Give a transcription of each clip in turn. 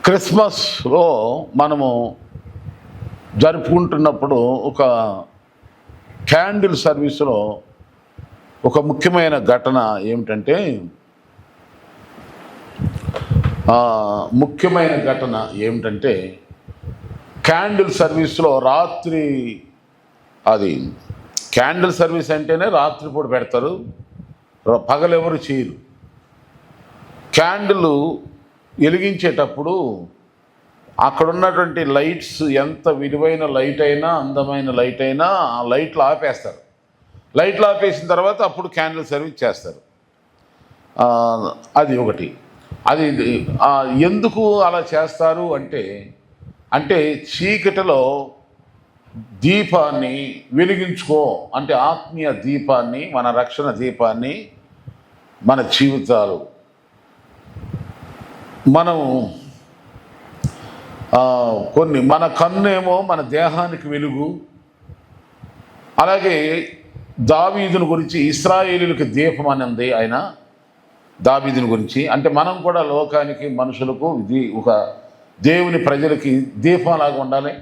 క్రిస్మస్లో మనము జరుపుకుంటున్నప్పుడు ఒక క్యాండిల్ సర్వీస్లో ఒక ముఖ్యమైన ఘటన ఏమిటంటే క్యాండిల్ సర్వీస్లో రాత్రి అది క్యాండిల్ సర్వీస్ అంటేనే రాత్రిపూట పెడతారు, పగలెవరు చేయరు. క్యాండిల్ వెలిగించేటప్పుడు అక్కడ ఉన్నటువంటి లైట్స్ ఎంత విలువైన లైట్ అయినా అందమైన లైట్ అయినా ఆ లైట్లు ఆపేస్తారు. లైట్లు ఆపేసిన తర్వాత అప్పుడు క్యాండిల్ సర్వీస్ చేస్తారు. అది ఒకటి. అది ఎందుకు అలా చేస్తారు అంటే చీకటిలో దీపాన్ని వెలిగించుకో అంటే ఆత్మీయ దీపాన్ని, మన రక్షణ దీపాన్ని, మన జీవితాలు మనం మన కన్నేమో మన దేహానికి వెలుగు. అలాగే దావీదుని గురించి ఇశ్రాయేలీయులకు దీపం అనింది ఆయన. దావీదుని గురించి అంటే మనం కూడా లోకానికి, మనుషులకు ఇది ఒక దేవుని ప్రజలకి దీపంలాగా ఉండాలి.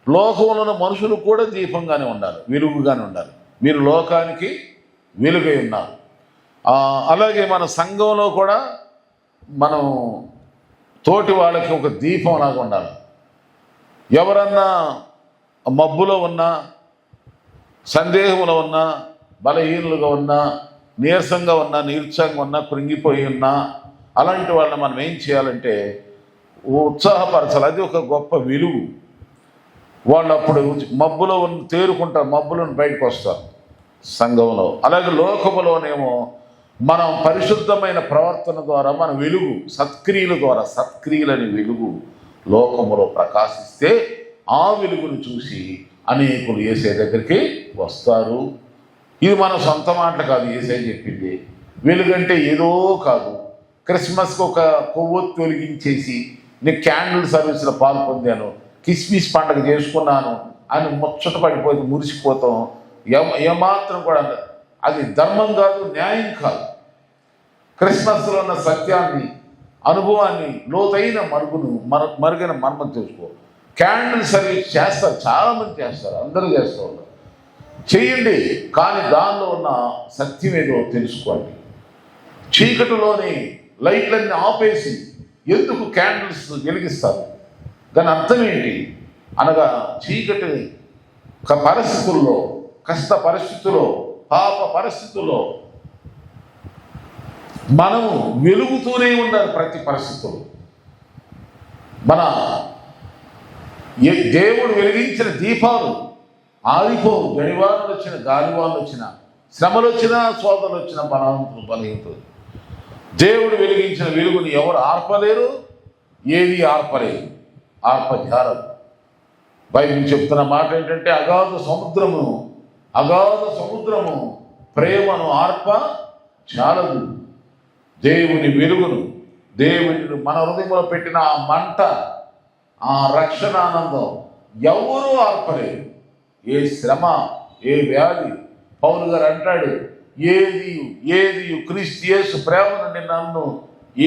లోకంలో మనుషులు కూడా దీపంగానే ఉండాలి, వెలుగుగానే ఉండాలి. మీరు లోకానికి వెలుగై ఉన్నారు. అలాగే మన సంఘంలో కూడా మనం తోటి వాళ్ళకి ఒక దీపంలాగా ఉండాలి. ఎవరన్నా మబ్బులో ఉన్నా, సందేహంలో ఉన్నా, బలహీనులుగా ఉన్నా, నీరసంగా ఉన్నా, నిరుత్సాహంగా ఉన్నా, కృంగిపోయి ఉన్నా, అలాంటి వాళ్ళని మనం ఏం చేయాలంటే ఉత్సాహపరచాలి. అది ఒక గొప్ప వెలుగు. వాళ్ళు అప్పుడు మబ్బులో తేరుకుంటారు, మబ్బులను బయటకు వస్తారు సంఘంలో. అలాగే లోకములోనేమో మనం పరిశుద్ధమైన ప్రవర్తన ద్వారా మన వెలుగు, సత్క్రియల ద్వారా, సత్క్రియలని వెలుగు లోకములో ప్రకాశిస్తే ఆ వెలుగును చూసి అనేకులు యేసయ్య దగ్గరికి వస్తారు. ఇది మన సొంత మాటలు కాదు, యేసయ్య చెప్పింది. వెలుగంటే ఏదో కాదు. క్రిస్మస్కి ఒక కొవ్వొత్తు వెలిగించేసి నేను క్యాండిల్ సర్వీస్లో పాల్పొందాను, కిస్మిస్ పండుగ చేసుకున్నాను అని ముచ్చట పడిపోయి మురిసిపోతాం. ఏమాత్రం కూడా అది ధర్మం కాదు, న్యాయం కాదు. క్రిస్మస్లో ఉన్న సత్యాన్ని, అనుభవాన్ని, లోతైన మరుగైన మర్మం తెలుసుకో. క్యాండిల్ సర్వీస్ చేస్తారు, చాలామంది చేస్తారు, అందరూ చేస్తూ ఉంటారు. చేయండి, కానీ దానిలో ఉన్న సత్యం ఏదో తెలుసుకోండి. చీకటిలోని లైట్లన్నీ ఆపేసి ఎందుకు క్యాండిల్స్ వెలిగిస్తారు? దాని అర్థం ఏంటి అనగా చీకటి పరిస్థితుల్లో, కష్ట పరిస్థితుల్లో, పాప పరిస్థితుల్లో మనము వెలుగుతూనే ఉండాలి. ప్రతి పరిస్థితుల్లో మన దేవుడు వెలిగించిన దీపాలు ఆరిపోవు. గడివాళ్ళు వచ్చిన, గాలివాళ్ళు వచ్చిన, శ్రమలు వచ్చినా, సోదరులు వచ్చిన, బలహీనతలు దేవుడు వెలిగించిన వెలుగుని ఎవరు ఆర్పలేరు, ఏది ఆర్పలేరు, ఆర్పజాలరు. బైబిల్ చెప్తున్న మాట ఏంటంటే అగాధ సముద్రము ప్రేమను ఆర్ప చాలదు. దేవుని వెలుగును, దేవుని మన హృదయంలో పెట్టిన ఆ మంట, ఆ రక్షణ ఆనందం ఎవరూ ఆర్పలేరు. ఏ శ్రమ, ఏ వ్యాధి. పౌలు గారు అంటాడు, ఏది క్రీస్తు యేసు ప్రేమ నుండి నన్ను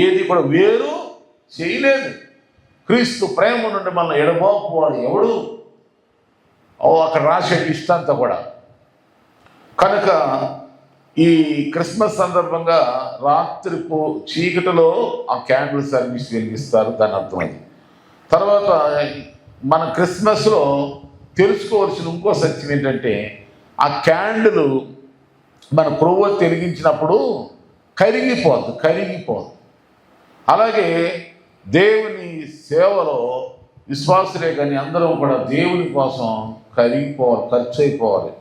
ఏది కూడా వేరు చేయలేదు. క్రీస్తు ప్రేమ నుండి మన ఎడబాపువాడు ఎవడు? అక్కడ రాసే లిస్ట్ అంతా కూడా. కనుక ఈ క్రిస్మస్ సందర్భంగా రాత్రి చీకటిలో ఆ క్యాండిల్ సర్వీస్ వెలిగిస్తారు. దాని అర్థమైంది. తర్వాత మన క్రిస్మస్లో తెలుసుకోవాల్సిన ఇంకో సత్యం ఏంటంటే ఆ క్యాండిల్ మన కొవ్వొత్తి వెలిగించినప్పుడు కరిగిపోదు. అలాగే దేవుని సేవలో విశ్వాసులే కానీ అందరం కూడా దేవుని కోసం కరిగిపోవాలి, ఖర్చు అయిపోవాలి.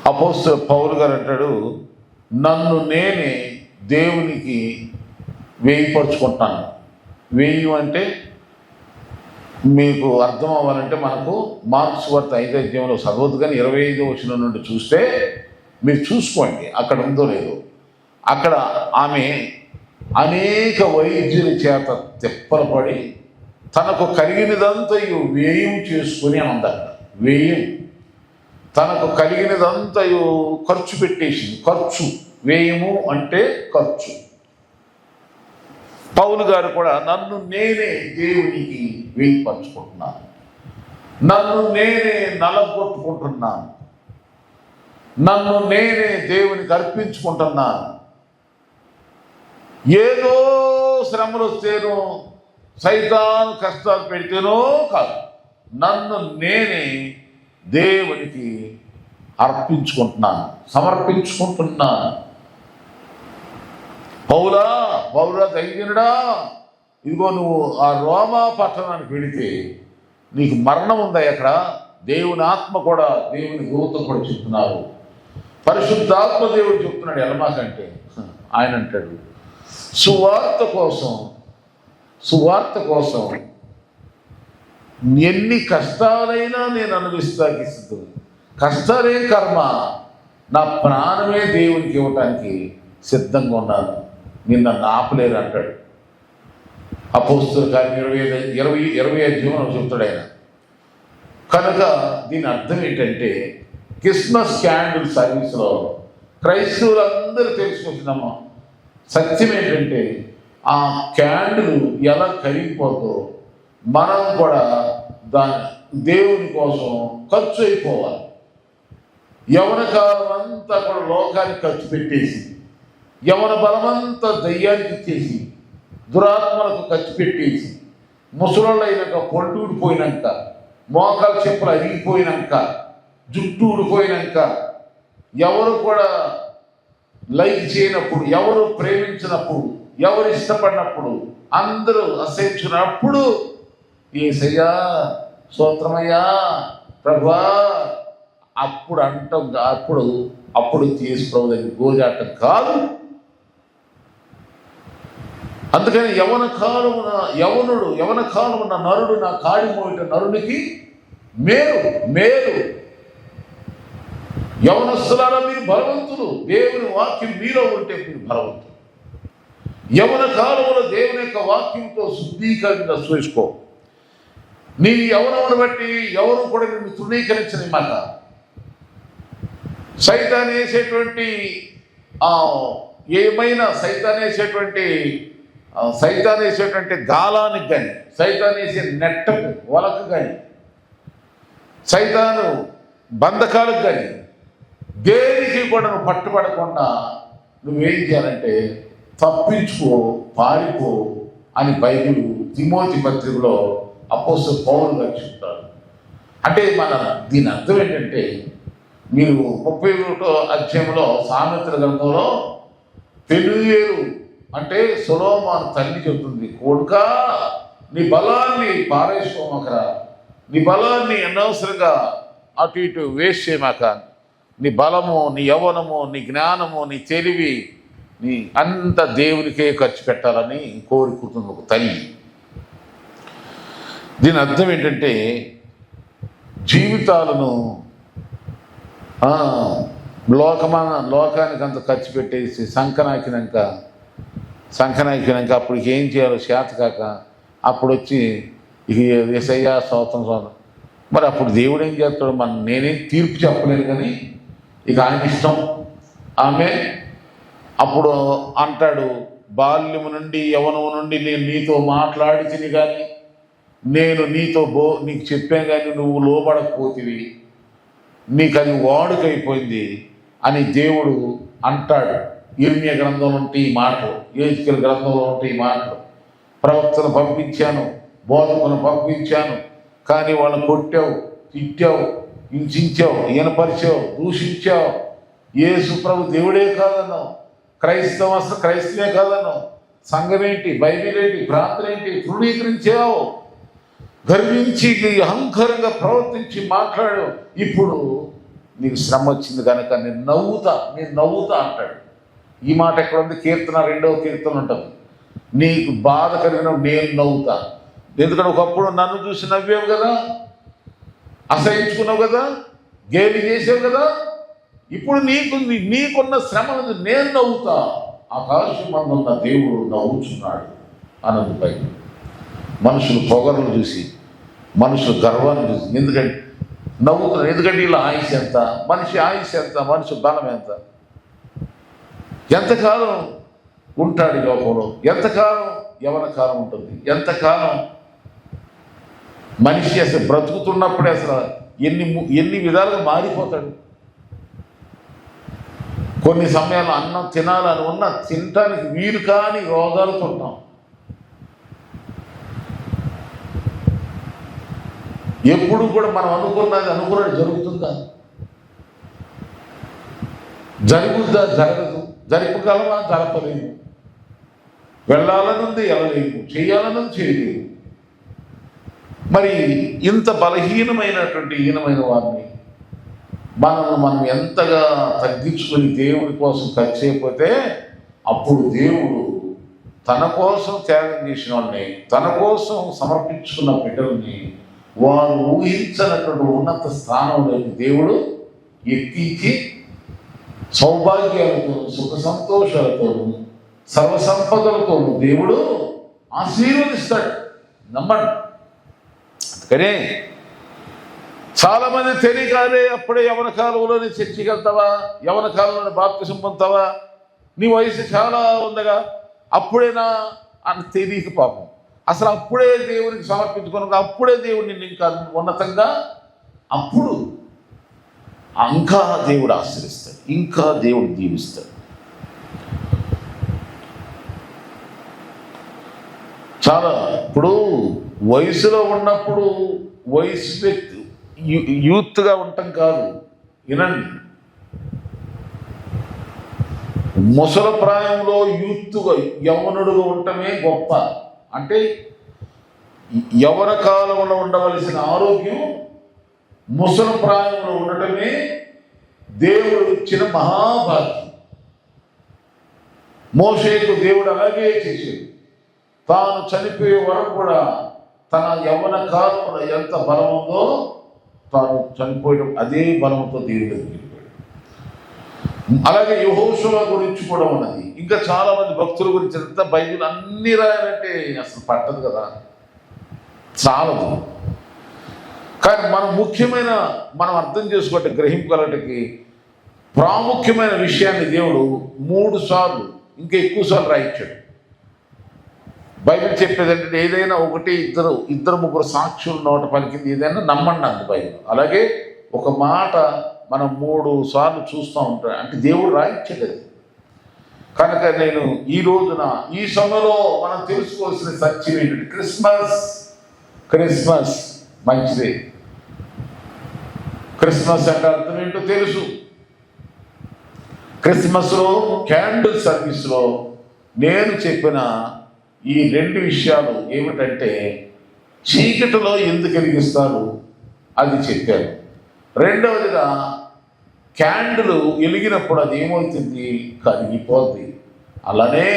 అపోస్తలుడు పౌలు గారు అంటాడు, నన్ను నేనే దేవునికి వేయపరుచుకుంటాను. వేయి అంటే మీకు అర్థం అవ్వాలంటే మనకు మార్క్స్ వార్త 5వ అధ్యాయంలో చదవద్దు, కానీ 25వ వచనం నుండి చూస్తే మీరు చూసుకోండి అక్కడ ఉందో లేదో. అక్కడ ఆమె అనేక వైద్యుల చేత తిప్పలపడి తనకు కలిగినదంతయు వ్యయం చేసుకుని అందట. వ్యయం తనకు కలిగినదంతయు ఖర్చు పెట్టేసింది. వ్యయము అంటే ఖర్చు. పౌలు గారు కూడా నన్ను నేనే దేవునికి వేయపరుచుకుంటున్నాను, నన్ను నేనే నలగొట్టుకుంటున్నాను, నన్ను నేనే దేవునికి అర్పించుకుంటున్నాను. ఏదో శ్రమలు వస్తేనో సైతాను కష్టాలు పెడితేనో కాదు, నన్ను నేనే దేవునికి అర్పించుకుంటున్నాను, సమర్పించుకుంటున్నాను. పౌలా ధైర్యుడా, ఇదిగో నువ్వు ఆ రోమా పట్టణానికి వెళితే నీకు మరణం ఉందా? అక్కడ దేవుని ఆత్మ కూడా, దేవుని దూత కూడా చెప్తున్నారు, పరిశుద్ధాత్మ దేవుడు చెప్తున్నాడు. ఎలమాకంటే ఆయన అంటాడు, సువార్త కోసం ఎన్ని కష్టాలైనా నేను అనుభవిస్తానికి సిద్ధం. కష్టాలే కర్మ, నా ప్రాణమే దేవునికి ఇవ్వటానికి సిద్ధంగా ఉన్నాను, నిన్న ఆపలేరు అంటాడు. అపోస్తుల కార్యం 20 అధ్యాయంలో చెప్తాడు ఆయన. కనుక దీని అర్థం ఏంటంటే, క్రిస్మస్ క్యాండిల్ సర్వీస్లో క్రైస్తవులందరూ తెలుసుకుంటున్నామా సత్యం ఏంటంటే, ఆ క్యాండిల్ ఎలా కరిగిపోతో మనం కూడా దేవుని కోసం ఖర్చు అయిపోవాలి. యవన కాలం అంతా కూడా లోకానికి ఖర్చు పెట్టేసి, యవన బలమంతా దయ్యానికి ఇచ్చేసి, దురాత్మలకు ఖర్చు పెట్టేసి, ముసలోళ్ళు అయినాక పొంటు ఊడిపోయినాక, మోకాలు చెప్పులు అరిగిపోయినాక, జుట్టు ఊడిపోయినాక, ఎవరు కూడా లైక్ చేయనప్పుడు, ఎవరు ప్రేమించినప్పుడు, ఎవరు ఇష్టపడినప్పుడు, అందరూ అసహించినప్పుడు యేసయ్యా స్తోత్రమయ్యా ప్రభువా అప్పుడు అంటాం. అప్పుడు యేసు ప్రభు దగ్గర గోజాటం కాదు. అందుకని యవన కాలమున నరుడు నా కాడి మోయట నరునికి మేలు. యవనస్తులారా మీరు బలవంతులు, దేవుని వాక్యం మీలో ఉంటే మీరు బలవంతులు. యవన కాలంలో దేవుని యొక్క వాక్యంతో శుద్ధీకరణ చూసుకో. నీ యవనమును బట్టి ఎవరు కూడా నిన్ను తృణీకరించిన మాట. సైతాన్ వేసేటువంటి సైతాన్ వేసేటువంటి గాలానికి కానీ, సైతాన్ వేసే నెట్టకు వలకు కానీ, సైతాను బంధకాలకు కానీ దేనికి కూడా నువ్వు పట్టుబడకుండా నువ్వేం చేయాలంటే తప్పించుకో, పారిపో అని బైబిల్ తిమోతి పత్రికలో అపోస్తలుడు పౌలు గారు చెప్తారు. అంటే దీని అర్థం ఏంటంటే, మీరు 31వ అధ్యాయంలో సామెతల గ్రంథంలో పెనుయేలు అంటే సొలొమోను తల్లి చెబుతుంది, కొడుకా నీ బలాన్ని పారేసుకోమాకరా, నీ బలాన్ని అనవసరంగా అటు ఇటు వేస్ట్ చేయమాక, నీ బలము, నీ యవ్వనము, నీ జ్ఞానము, నీ తెలివి, నీ అంత దేవునికే ఖర్చు పెట్టాలని కోరుకుంటుంది ఒక తల్లి. దీని అర్థం ఏంటంటే, జీవితాలను లోకానికి అంత ఖర్చు పెట్టేసి సంకనాకినాక అప్పుడు ఏం చేయాలో చేతకాక అప్పుడు వచ్చి ఇక యేసయ్యా స్తోత్రం. మరి అప్పుడు దేవుడు ఏం చేస్తాడు? నేనేం తీర్పు చెప్పలేను, కానీ ఇక ఆయన ఇష్టం. ఆమె అప్పుడు అంటాడు, బాల్యము నుండి యవ్వనము నుండి నేను నీతో మాట్లాడి తిని కానీ, నేను నీకు చెప్పాను కానీ నువ్వు లోబడకపోతివి, నీకు అది వాడుకైపోయింది అని దేవుడు అంటాడు. ఇర్మియా గ్రంథంలో ఉంటే ఈ మాటలు, యెహెజ్కేలు గ్రంథంలో ఉంటే ఈ మాటలు. ప్రవక్తను పంపించాను, బోధకులను పంపించాను, కానీ వాళ్ళని కొట్టావు, తిట్టావు, హింసించావు, ఈనపరిచావు, దూషించావు. యేసు ప్రభు దేవుడే కాదన్నావు, క్రైస్తవే కాదన్నావు, సంఘమేంటి, బైబిల్ ఏంటి, ప్రార్థనేంటి తృణీకరించావు, గర్వించి అహంకారంగా ప్రవర్తించి మాట్లాడు. ఇప్పుడు నీకు శ్రమ వచ్చింది కనుక నేను నవ్వుతా అంటాడు. ఈ మాట ఎక్కడ ఉంది? కీర్తన 2వ కీర్తన ఉంటుంది. నీకు బాధ కలిగిన నేను నవ్వుతా. ఎందుకంటే ఒకప్పుడు నన్ను చూసి నవ్వావు కదా, అసహించుకున్నావు కదా, గేలి చేసావు కదా, ఇప్పుడు నీకున్న శ్రమ నేను నవ్వుతా. ఆకాశమందున్న దేవుడు నవ్వుచున్నాడు అన్నదిపై. మనుషులు పొగరులు చూసి, మనుషులు గర్వాన్ని చూసి నవ్వుతున్నారు. ఎందుకంటే వీళ్ళ ఆయుష్ ఎంత, మనిషి ఆయుష్ ఎంత, మనిషి బలం ఎంత. ఎంతకాలం ఉంటాడు ఈ లోకంలో. ఎంతకాలం? యవన కాలం ఉంటుంది. ఎంతకాలం? మనిషి అసలు బ్రతుకుతున్నప్పుడే అసలు ఎన్ని విధాలుగా మారిపోతాడు. కొన్ని సమయాల్లో అన్నం తినాలని ఉన్నా తినటానికి వీలు కాని రోగాలతో ఉంటాం. ఎప్పుడు కూడా మనం అనుకున్నది జరుగుతుందా? జరుగుద్దా? జరగదు. జరపగలమా? జరపలేము. వెళ్ళాలనుంది వెళ్ళలేము, చేయాలన్నది చేయలేము. మరి ఇంత బలహీనమైనటువంటి హీనమైన వారిని మనం ఎంతగా తగ్గించుకొని దేవుడి కోసం ఖర్చు అయిపోతే అప్పుడు దేవుడు తన కోసం త్యాగం చేసిన వాళ్ళని, తన కోసం సమర్పించుకున్న బిడ్డల్ని వారు ఊహించినటువంటి ఉన్నత స్థానంలోకి దేవుడు ఎక్కించి సౌభాగ్యాలతో, సుఖ సంతోషాలతోనూ, సర్వసంపదలతోనూ దేవుడు ఆశీర్వదిస్తాడు. నమ్మండి. అందుకనే చాలామంది తెలియకాలే అప్పుడే యవన కాలంలోనే చర్చికి వెళ్తావా, యవన కాలంలోనే బాప్తిసం పొందుతావా, నీ వయసు చాలా ఉందగా అప్పుడేనా అని తెలియక పాపం అసలు అప్పుడే దేవునికి సమర్పించుకున్నాక అప్పుడే దేవుడు నిన్ను ఇంకా ఉన్నతంగా అప్పుడు ఇంకా దేవుడు ఆశ్రయిస్తాడు, ఇంకా దేవుడు దీవిస్తాడు. చాలా ఇప్పుడు వయసులో ఉన్నప్పుడు వయసు వ్యక్తి యూత్గా ఉండటం కాదు, వినండి. ముసల ప్రాయంలో యూత్గా యవ్వనుడుగా ఉండటమే గొప్ప. అంటే యవ్వన కాలంలో ఉండవలసిన ఆరోగ్యం ముసల ప్రాయంలో ఉండటమే దేవుడు ఇచ్చిన మహాభాగ్యం. మోషేకు దేవుడు అలాగే చేశాడు. తాను చనిపోయే వరకు కూడా తన యవ్వన కాలంలో ఎంత బలం ఉందో తాను చనిపోయడం అదే బలంతో దేవుడు వెళ్ళిపోయాడు. అలాగే యెహోషువ గురించి కూడా ఉన్నది. ఇంకా చాలా మంది భక్తుల గురించి ఎంత బైబిల్ అన్ని రాయాలంటే అసలు పట్టదు కదా, చాలదు. కానీ మనం అర్థం చేసుకోవటం, గ్రహింపగలటకి ప్రాముఖ్యమైన విషయాన్ని దేవుడు 3 సార్లు ఇంకా ఎక్కువ సార్లు రాయించాడు. బైబిల్ చెప్పేది ఏంటంటే ఏదైనా ఒకటి ఇద్దరు ముగ్గురు సాక్షులు నోట పలికింది ఏదైనా నమ్మండి అంది బైబిల్. అలాగే ఒక మాట మనం 3 సార్లు చూస్తూ ఉంటాం అంటే దేవుడు రాయించాడు అది. కనుక నేను ఈ రోజున ఈ సమయంలో మనం తెలుసుకోవాల్సిన సత్యం ఏంటంటే క్రిస్మస్ మంచిదే. క్రిస్మస్ అంటే అర్థం ఏంటో తెలుసు. క్రిస్మస్లో క్యాండిల్ సర్వీస్లో నేను చెప్పిన ఈ 2 విషయాలు ఏమిటంటే చీకటిలో ఎందుకు వెలిగిస్తారు అది చెప్పారు. రెండవదిగా క్యాండిల్ వెలిగినప్పుడు అది ఏమవుతుంది, కరిగిపోద్ది. అలానే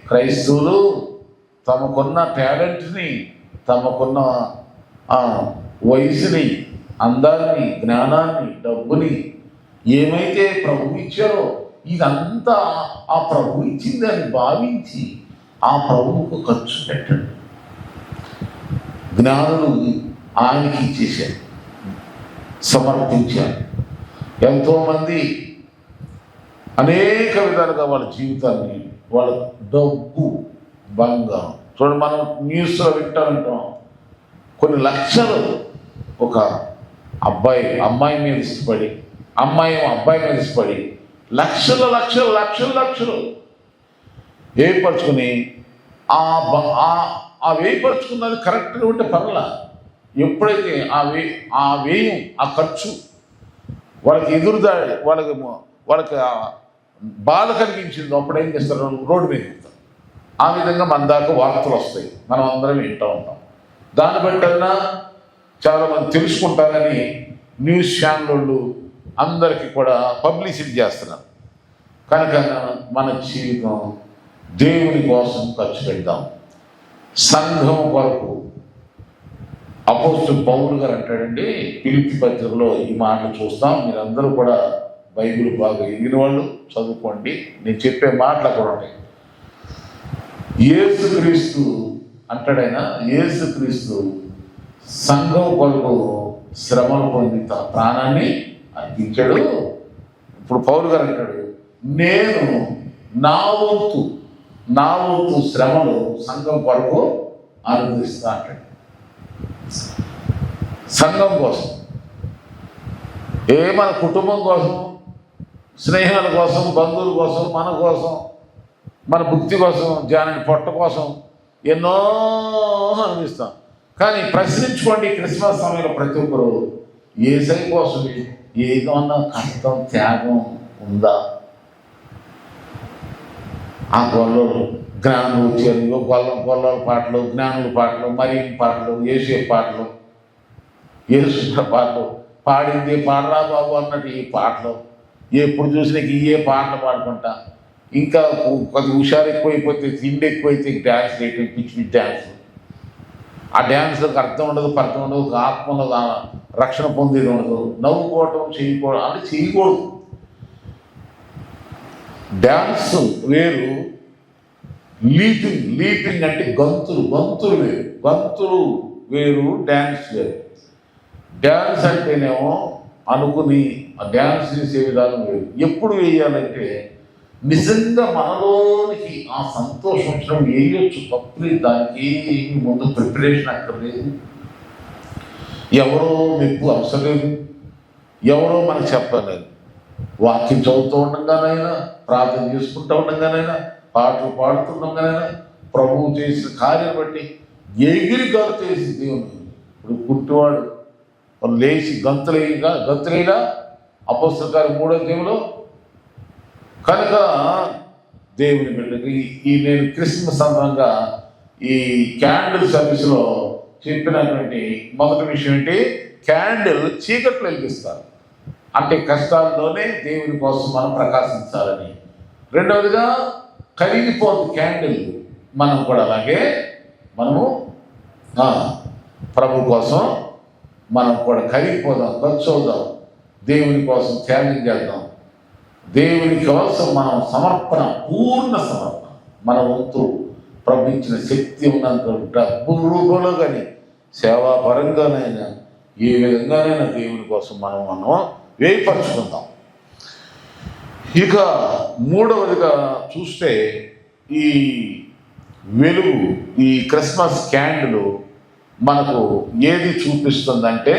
క్రైస్తవులు తమకున్న టాలెంట్ని, తమకున్న వయసుని, అందాన్ని, జ్ఞానాన్ని, డబ్బుని ఏమైతే ప్రభు ఇచ్చారో ఇదంతా ఆ ప్రభు ఇచ్చిందని భావించి ఆ ప్రభువుకు ఖర్చు పెట్టండి. జ్ఞానులు ఆయనకి ఇచ్చేశారు, సమర్పించారు. ఎంతోమంది అనేక విధాలుగా వాళ్ళ జీవితాన్ని, వాళ్ళ డబ్బు, బంగారం చూడండి. మనం న్యూస్లో వింటాం కొన్ని లక్షలు ఒక అమ్మాయి మీద ఇష్టపడి, అమ్మాయి అబ్బాయి మీద ఇష్టపడి లక్షలు ఏర్పరచుకుని ఆ వేయపరుచుకున్నది కరెక్ట్గా ఉంటే పర్లా. ఎప్పుడైతే ఆ వ్యయం, ఆ ఖర్చు వాళ్ళకి ఎదురుదాడి, వాళ్ళకి బాధ కలిగించిందో అప్పుడు ఏం చేస్తారు, రోడ్డు మీద ఎక్కుతారు. ఆ విధంగా మన దాకా వార్తలు వస్తాయి, మనం అందరం వింటూ ఉంటాం. దాన్ని బట్టైనా చాలామంది తెలుసుకుంటారని న్యూస్ ఛానళ్ళు అందరికీ కూడా పబ్లిసిటీ చేస్తున్నారు. కనుక మన జీవితం దేవుని కోసం ఖర్చు పెడదాం. సంఘం కొరకు అపోస్తలుడు పౌలు గారు అంటాడండి, ఫిలిప్పీ పత్రికలో ఈ మాటలు చూస్తాం. మీరందరూ కూడా బైబిల్ బాగా ఎదిగిన వాళ్ళు చదువుకోండి. నేను చెప్పే మాటలు అక్కడ ఉంటాయి. యేసుక్రీస్తు అంటాడైనా, యేసుక్రీస్తు సంఘం కొరకు శ్రమలు పొంది తన ప్రాణాన్ని అర్పించాడు. ఇప్పుడు పౌలు గారు అంటాడు, నేను నా వంతు నా వంతు శ్రమలు సంఘం కొరకు అనుభవిస్తా అంటాడు. సంఘం కోసం, మన కుటుంబం కోసం, స్నేహాల కోసం, బంధువుల కోసం, మన కోసం, మన భుక్తి కోసం, జానని పొట్ట కోసం ఎన్నో అనుభవిస్తాం. కానీ ప్రశ్నించుకోండి, క్రిస్మస్ సమయంలో ప్రతి ఒక్కరు యేసై కోసం ఏదన్నా కష్టం, త్యాగం ఉందా? ఆ గొల్లలు జ్ఞానులు వచ్చారు, గొల్లల పాటలు, జ్ఞానుల పాటలు, మరియం పాటలు, యేసు పాటలు, యేసు పాటలు పాడింది పాడరా బాబు అన్నట్టు ఈ పాటలు ఎప్పుడు చూసినా ఏ పాటలు పాడుకుంటా, ఇంకా కొద్ది హుషారు ఎక్కువైపోతే, తిండి ఎక్కువైతే డ్యాన్స్ వేయటం, పిచ్చి డ్యాన్స్. ఆ డ్యాన్స్లకు అర్థం ఉండదు, పర్థం ఉండదు, ఆత్మలో రక్షణ పొందేది ఉండదు. నవ్వుకోవటం, చేయకూడదు అంటే చేయకూడదు. డ్యాన్స్ వేరు, లీపింగ్ అంటే గంతులు వేరు, గంతులు వేరు, డ్యాన్స్ వేరు. డ్యాన్స్ అంటేనేమో అనుకుని ఆ డ్యాన్స్ చేసే విధానం వేరు. ఎప్పుడు వేయాలంటే నిజంగా మనలోనికి ఆ సంతోషం వేయొచ్చు, తప్పని దానికి ముందు ప్రిపరేషన్ అక్కర్లేదు, ఎవరో మెప్పు అవసరం లేదు, ఎవరో మనకు చెప్పలేదు. వాక్యం చదువుతూ ఉండగానైనా, ప్రార్థన చేసుకుంటూ ఉండగానైనా, పాటలు పాడుతుండగానైనా, ప్రభువు చేసిన కార్యం బట్టి ఎగిరి గంతులేసి దేవుని. ఇప్పుడు పుట్టివాడు లేచి గంతులేగా అపోస్తలుల కార్యం 3వ అధ్యాయంలో. కనుక దేవుని బిడ్డకి నేను క్రిస్మస్ సందర్భంగా ఈ క్యాండిల్ సర్వీస్లో చెప్పినటువంటి మొదటి విషయం ఏంటి? క్యాండిల్ చీకట్లు వెలిగిస్తారు, అంటే కష్టాల్లోనే దేవుని కోసం మనం ప్రకాశించాలని. రెండవదిగా కరిగిపోదు క్యాండిల్, మనం కూడా అలాగే మనము ప్రభు కోసం మనం కూడా కరిగిపోదాం, ఖర్చు అవుదాం, దేవుని కోసం త్యాగం చేద్దాం. దేవుని కోసం మనం సమర్పణ, పూర్ణ సమర్పణ, మన వంతు ప్రభు ఇచ్చిన శక్తి ఉన్నంత డబ్బు రూపంలో కానీ సేవాపరంగానైనా ఏ విధంగానైనా దేవుని కోసం మనం వేయపరుచుకుందాం. ఇక మూడవదిగా చూస్తే ఈ వెలుగు, ఈ క్రిస్మస్ క్యాండిల్ మనకు ఏది చూపిస్తుందంటే,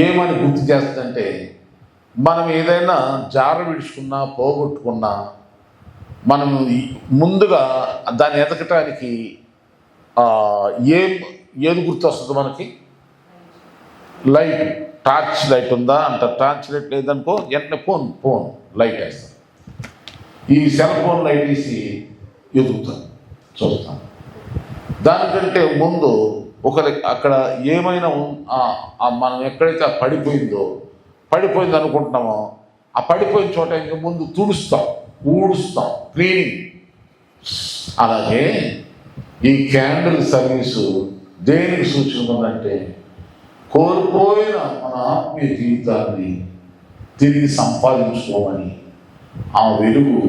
ఏమని గుర్తు చేస్తుందంటే, మనం ఏదైనా జార విడుచుకున్నా, పోగొట్టుకున్నా, మనం ముందుగా దాన్ని ఎదగటానికి ఏది గుర్తొస్తుంది మనకి? లైట్, టార్చ్ లైట్ ఉందా అంట. టార్చ్ లైట్ లేదనుకో వెంటనే ఫోన్ లైట్ వేస్తాం. ఈ సెల్ ఫోన్ లైట్ వేసి ఎదుగుతాం, చూస్తాం. దానికంటే ముందు అక్కడ ఏమైనా మనం ఎక్కడైతే పడిపోయింది అనుకుంటున్నామో, ఆ పడిపోయిన చోట ఇంక ముందు తుడుస్తాం, ఊడుస్తాం, క్లీనింగ్. అలాగే ఈ క్యాండిల్ సర్వీసు దేనికి సూచన ఉందంటే, కోల్పోయిన మన ఆత్మీయ జీవితాన్ని తిరిగి సంపాదించుకోమని ఆ వెలుగు,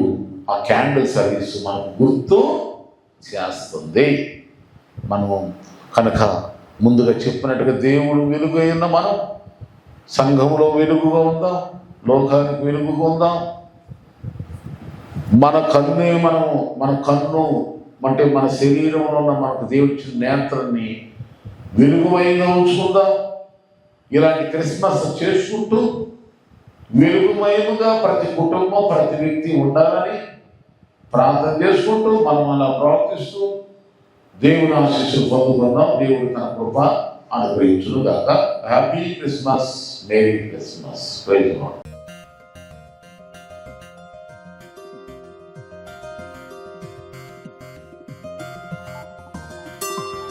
ఆ క్యాండిల్ సర్వీస్ మనకు గుర్తు చేస్తుంది. మనము కనుక ముందుగా చెప్పినట్టుగా దేవుడు వెలుగు అయిన మనం సంఘంలో వెలుగుగా ఉందాం, లోకానికి వెలుగుగా ఉందాం. మన కన్ను అంటే మన శరీరంలో ఉన్న మనకు దేవుడిచ్చిన నేత్రాన్ని వెలుగుమయంగా ఉంచుకుందాం. ఇలాంటి క్రిస్మస్ చేసుకుంటూ వెలుగుమయముగా ప్రతి కుటుంబం, ప్రతి వ్యక్తి ఉండాలని ప్రార్థన చేసుకుంటూ మనం అలా ప్రవర్తిస్తూ దేవుని ఆశీస్సులు పొందుకుందాం. దేవుడి తన కృప అనుగ్రహించును గాక. Happy Christmas, merry Christmas. Praise the lord.